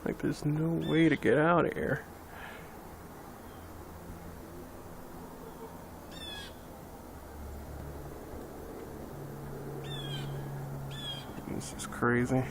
Like there's no way to get out of here. This is crazy.